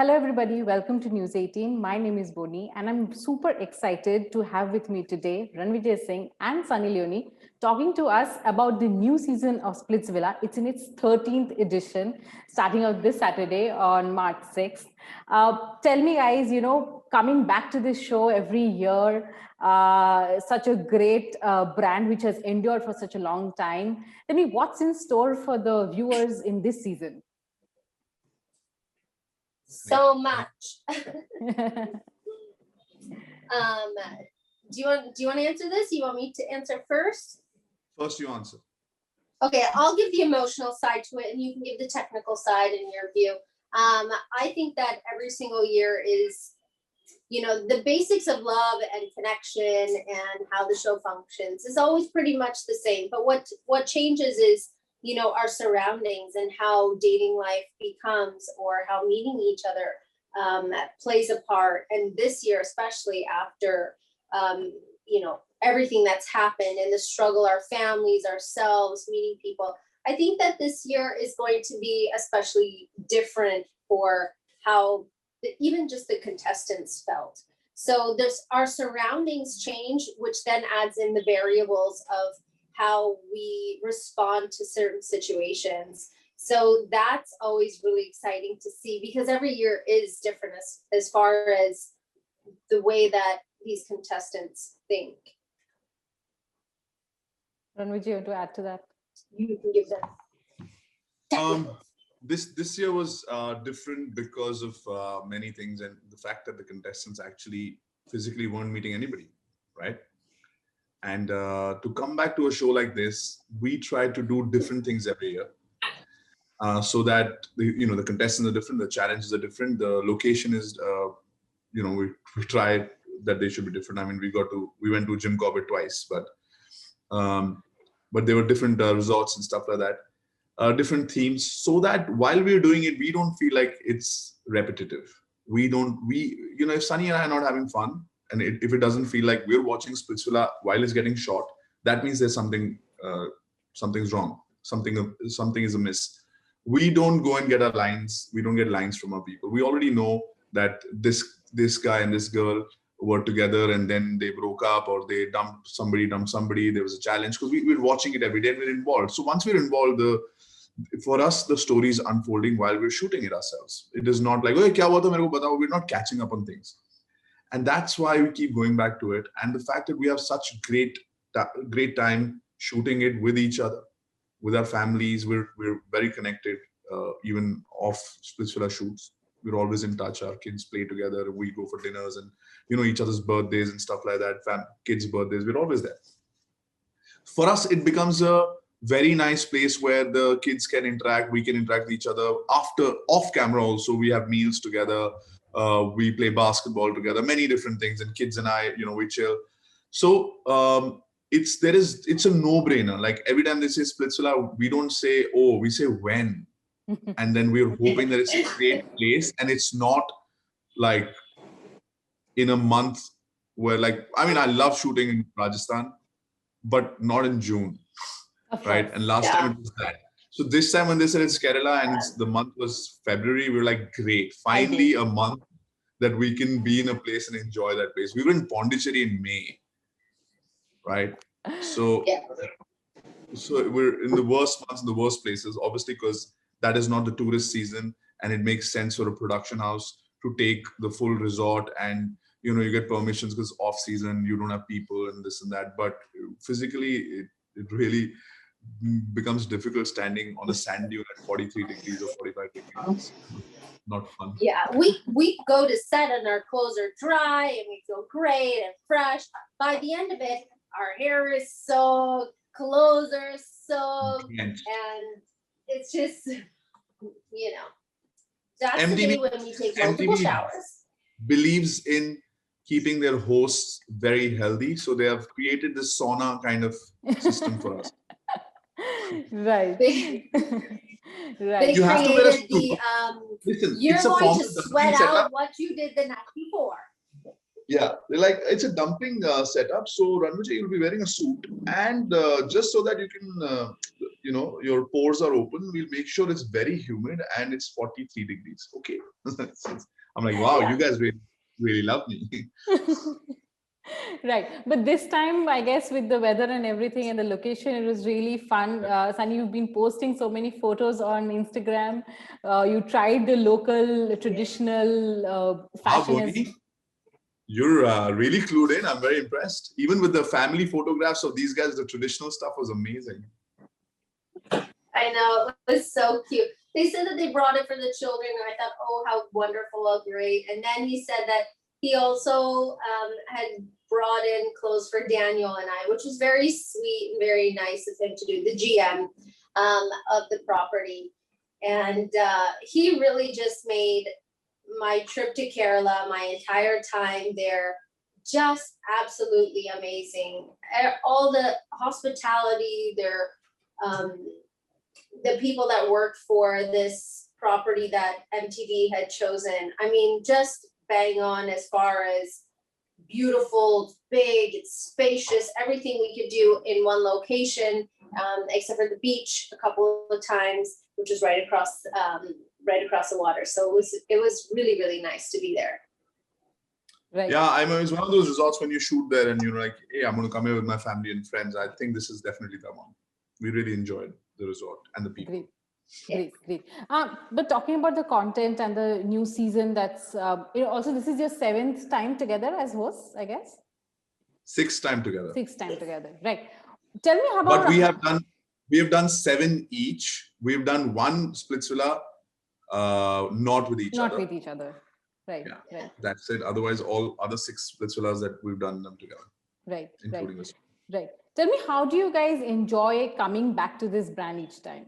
Hello, everybody. Welcome to News 18. My name is Boni, and I'm super excited to have with me today Rannvijay Singh and Sunny Leone talking to us about the new season of Splitsvilla. It's in its 13th edition, starting out this Saturday on March 6th. Tell me, guys, coming back to this show every year, such a great brand which has endured for such a long time. Tell me, what's in store for the viewers in this season? So much. Do you want to answer this? You want me to answer first? First, you answer. Okay, I'll give the emotional side to it, and you can give the technical side in your view. I think that every single year is, the basics of love and connection and how the show functions is always pretty much the same. But what changes is, our surroundings and how dating life becomes, or how meeting each other plays a part. And this year, especially after, everything that's happened and the struggle, our families, ourselves, meeting people, I think that this year is going to be especially different for how even just the contestants felt. So our surroundings change, which then adds in the variables of how we respond to certain situations. So that's always really exciting to see, because every year is different as far as the way that these contestants think. Rannvijay, you want to add to that? You can give them. This year was different because of many things, and the fact that the contestants actually physically weren't meeting anybody, right? And to come back to a show like this, we try to do different things every year, so that the contestants are different, the challenges are different, the location is, we try that they should be different. I mean, we went to Jim Corbett twice, but there were different resorts and stuff like that, different themes, so that while we're doing it, we don't feel like it's repetitive. If Sunny and I are not having fun, and if it doesn't feel like we're watching Splitsvilla while it's getting shot, that means there's something's wrong. Something is amiss. We don't go and get our lines. We don't get lines from our people. We already know that this guy and this girl were together, and then they broke up, or they dumped somebody. There was a challenge, because we're watching it every day and we're involved. So once we're involved, for us, the story is unfolding while we're shooting it ourselves. It is not like, "Hey, kya hua tha, mere ko batao." We're not catching up on things. And that's why we keep going back to it. And the fact that we have such great time shooting it with each other, with our families, we're very connected, even off Splitsvilla shoots. We're always in touch. Our kids play together. We go for dinners and, each other's birthdays and stuff like that. Kids' birthdays, we're always there. For us, it becomes a very nice place where the kids can interact. We can interact with each other off camera also. We have meals together. We play basketball together, many different things, and kids and I, we chill. So it's a no-brainer. Like every time they say Splitsvilla, we don't say, "Oh," we say "when," and then we're hoping that it's a great place, and it's not like in a month where, I love shooting in Rajasthan, but not in June, right? And last time it was that. So this time when they said it's Kerala and the month was February, we were like, great, finally a month that we can be in a place and enjoy that place. We were in Pondicherry in May, right? So we're in the worst months, in the worst places, obviously, because that is not the tourist season, and it makes sense for a production house to take the full resort, and you get permissions because off season, you don't have people and this and that. But physically, it really becomes difficult standing on a sand dune at 43 degrees or 45 degrees. Not fun. Yeah, we go to set and our clothes are dry and we feel great and fresh. By the end of it, our hair is soaked, clothes are soaked, and it's just, that's the day when we take multiple showers. Believes in keeping their hosts very healthy, so they have created this sauna kind of system for us. Right. They You have to wear a suit. Listen, you're it's a going form to of sweat setup. out what you did the night before. Yeah, it's a dumpling setup. So Rannvijay, you'll be wearing a suit, and just so that you can, your pores are open. We'll make sure it's very humid and it's 43 degrees. Okay. I'm like, wow, you guys really, really love me. Right. But this time, I guess with the weather and everything and the location, it was really fun. Sunny, you've been posting so many photos on Instagram. You tried the local traditional Wow, fashion Boni, you're really clued in. I'm very impressed. Even with the family photographs of these guys, the traditional stuff was amazing. I know, it was so cute. They said that they brought it for the children, and I thought, oh, how wonderful, how great. And then he said that he also had brought in clothes for Daniel and I, which was very sweet and very nice of him to do, the GM of the property. And he really just made my trip to Kerala, my entire time there, just absolutely amazing. All the hospitality, the people that worked for this property that MTV had chosen, I mean, just bang on as far as beautiful, big, it's spacious, everything we could do in one location, except for the beach a couple of times, which was right across the water. So it was really, really nice to be there. Right. Yeah, I mean, it's one of those resorts when you shoot there and you're like, hey, I'm going to come here with my family and friends. I think this is definitely the one. We really enjoyed the resort and the people. Great. But talking about the content and the new season, that's also this is your 7th time together as hosts, I guess. 6th time together. 6th time together, right? Tell me how about. But we have done 7 each. We've done 1 Splitsvilla, not with each other. Not with each other, right? Yeah, right. That's it. Otherwise, all other 6 Splitsvillas that we've done them together. Right. Including this. Right. Tell me, how do you guys enjoy coming back to this brand each time?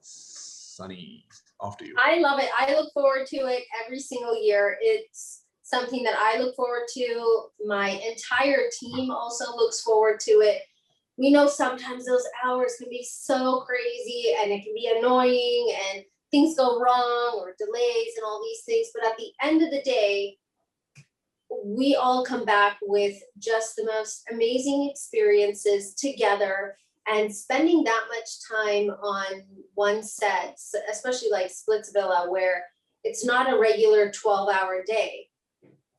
Sunny, after you. I love it. I look forward to it every single year. It's something that I look forward to. My entire team also looks forward to it. We know sometimes those hours can be so crazy and it can be annoying and things go wrong or delays and all these things. But at the end of the day, we all come back with just the most amazing experiences together, and spending that much time on one set, especially like Splitsvilla, where it's not a regular 12-hour day.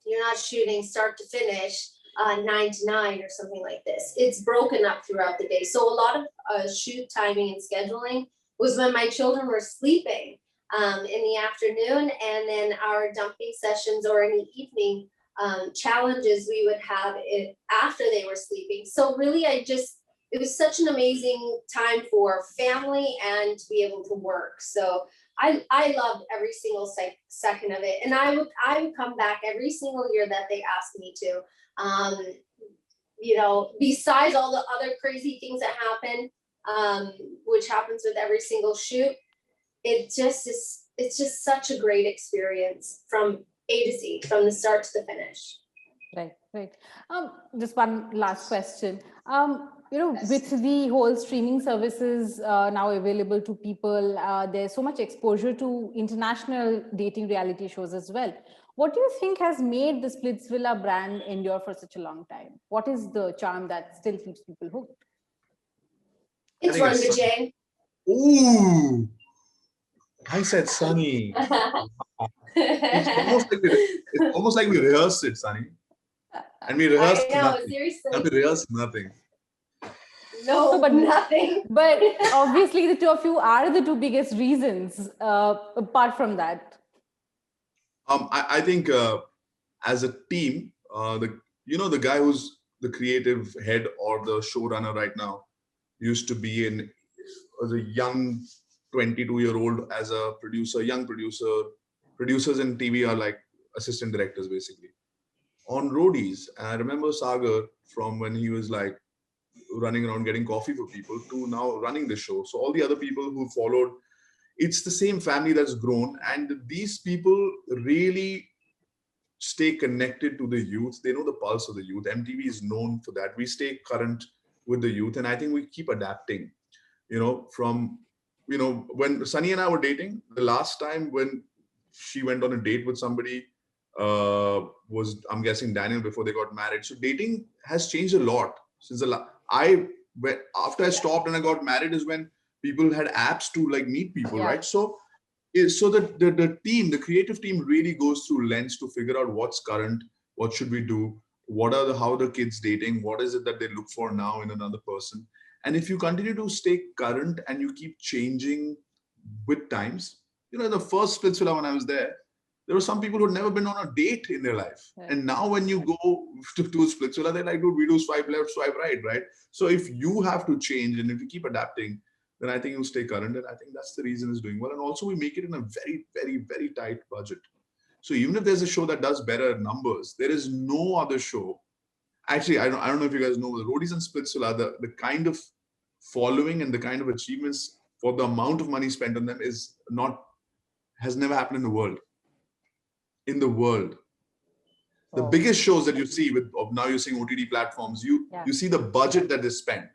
You're not shooting start to finish 9 to 9 or something like this. It's broken up throughout the day. So a lot of shoot timing and scheduling was when my children were sleeping in the afternoon, and then our dumping sessions or in the evening challenges we would have it after they were sleeping. So really, it was such an amazing time for family and to be able to work. So I loved every single second of it, and I would come back every single year that they asked me to. Besides all the other crazy things that happen, which happens with every single shoot, it's just such a great experience from A to Z, from the start to the finish. Right. Just one last question. With the whole streaming services now available to people, there's so much exposure to international dating reality shows as well. What do you think has made the Splitsvilla brand endure for such a long time? What is the charm that still keeps people hooked? It's Rannvijay. Ooh, I said Sunny. It's almost like we rehearsed it, Sunny. And we rehearsed nothing. Seriously. And we rehearsed nothing. No, but nothing. But obviously, the two of you are the 2 biggest reasons. Apart from that, I think as a team, the guy who's the creative head or the showrunner right now used to be as a young 22-year-old as a producer, young producer. Producers in TV are like assistant directors, basically. On roadies, and I remember Sagar from when he was like running around getting coffee for people to now running the show. So all the other people who followed, it's the same family that's grown, and these people really stay connected to the youth. They know the pulse of the youth. MTV is known for that. We stay current with the youth, and I think we keep adapting. When Sunny and I were dating, the last time when she went on a date with somebody was, I'm guessing, Daniel, before they got married. So dating has changed a lot since I after I stopped and I got married is when people had apps to like meet people, Yeah. right? So the team, the creative team really goes through lens to figure out what's current, what should we do, how the kids dating, what is it that they look for now in another person. And if you continue to stay current and you keep changing with times, the first Splitsvilla when I was there were some people who had never been on a date in their life. Right. And now when you go to Splitsvilla, they're like, dude, we do swipe left, swipe right, right? So if you have to change and if you keep adapting, then I think you'll stay current. And I think that's the reason it's doing well. And also we make it in a very, very, very tight budget. So even if there's a show that does better numbers, there is no other show. Actually, I don't know if you guys know, the Roadies and Splitsvilla, the kind of following and the kind of achievements for the amount of money spent on them has never happened in the world. In the world. The Oh. biggest shows that you see now you're seeing OTT platforms, you see the budget that they spend.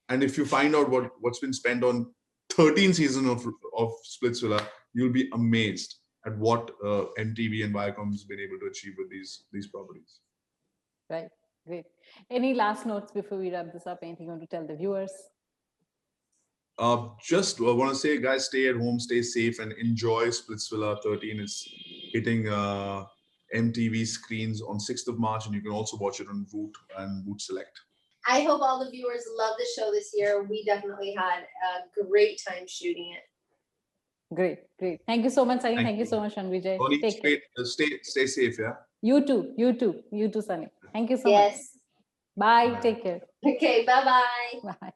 And if you find out what's been spent on 13 seasons of Splitsvilla, you'll be amazed at what MTV and Viacom has been able to achieve with these properties. Right, great. Any last notes before we wrap this up? Anything you want to tell the viewers? Just want to say, guys, stay at home, stay safe, and enjoy Splitsvilla 13. It's hitting MTV screens on 6th of March, and you can also watch it on Voot and Voot Select. I hope all the viewers love the show this year. We definitely had a great time shooting it. Great, great. Thank you so much, Sunny. Thank you so much, Rannvijay. Take care. Stay safe, yeah? You too, Sunny. Thank you so much. Yes. Bye, take care. Okay, bye-bye. Bye.